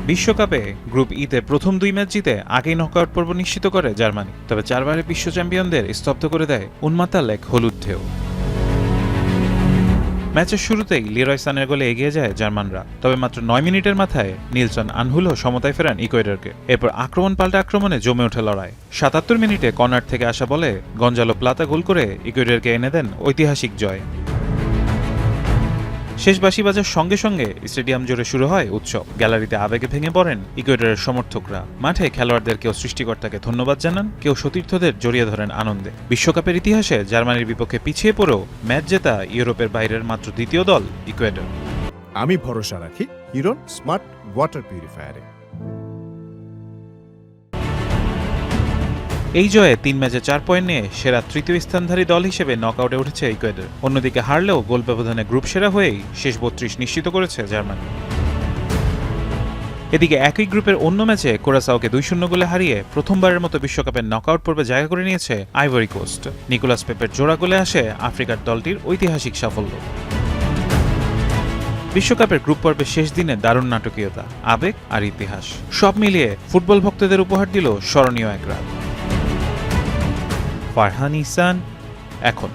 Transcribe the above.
বিশ্বকাপে গ্রুপ ইতে প্রথম 2 ম্যাচ জিতে আগেই নকআউট পর্ব নিশ্চিত করে জার্মানি। তবে 4 বারের বিশ্ব চ্যাম্পিয়নদের স্তব্ধ করে দেয় উন্মাতাল এক হলুদ ঢেউ। ম্যাচের শুরুতেই লিরয় সানের গোলে এগিয়ে যায় জার্মানরা। তবে মাত্র 9 মিনিটের মাথায় নিলসন আনহুলো সমতায় ফেরান ইকুয়েডরকে। এরপর আক্রমণ পাল্টা আক্রমণে জমে ওঠে লড়াই। 77 মিনিটে কর্নার থেকে আসা বলে গঞ্জালো প্লাতা গোল করে ইকুয়েডরকে এনে দেন ঐতিহাসিক জয়। শেষ বাঁশি বাজার সঙ্গে সঙ্গে স্টেডিয়াম জুড়ে শুরু হয় উৎসব। গ্যালারিতে আবেগে ভেঙে পড়েন ইকুয়েডরের সমর্থকরা। মাঠে খেলোয়াড়দের কেউ সৃষ্টিকর্তাকে ধন্যবাদ জানান, কেউ সতীর্থদের জড়িয়ে ধরেন আনন্দে। বিশ্বকাপের ইতিহাসে জার্মানির বিপক্ষে পিছিয়ে পড়েও ম্যাচ জেতা ইউরোপের বাইরের মাত্র দ্বিতীয় দল ইকুয়েডর। আমি ভরসা রাখি হিরন স্মার্ট ওয়াটার পিউরিফায়ারে। এই জয়ে 3 ম্যাচে 4 পয়েন্ট নিয়ে সেরা তৃতীয় স্থানধারী দল হিসেবে নকআউটে উঠেছে ইকুয়েডর। অন্যদিকে হারলেও গোল ব্যবধানে গ্রুপ সেরা হয়েই শেষ 32 নিশ্চিত করেছে জার্মানি। এদিকে একই গ্রুপের অন্য ম্যাচে কুরাসাওকে 2-0 গোলে হারিয়ে প্রথমবারের মতো বিশ্বকাপের নকআউট পর্বে জায়গা করে নিয়েছে আইভরি কোস্ট। নিকোলাস পেপের জোড়া গোলে আসে আফ্রিকার দলটির ঐতিহাসিক সাফল্য। বিশ্বকাপের গ্রুপ পর্বের শেষ দিনে দারুণ নাটকীয়তা, আবেগ আর ইতিহাস সব মিলিয়ে ফুটবল ভক্তদের উপহার দিল স্মরণীয় এক রাত। ফারহান ইহসান, এখন।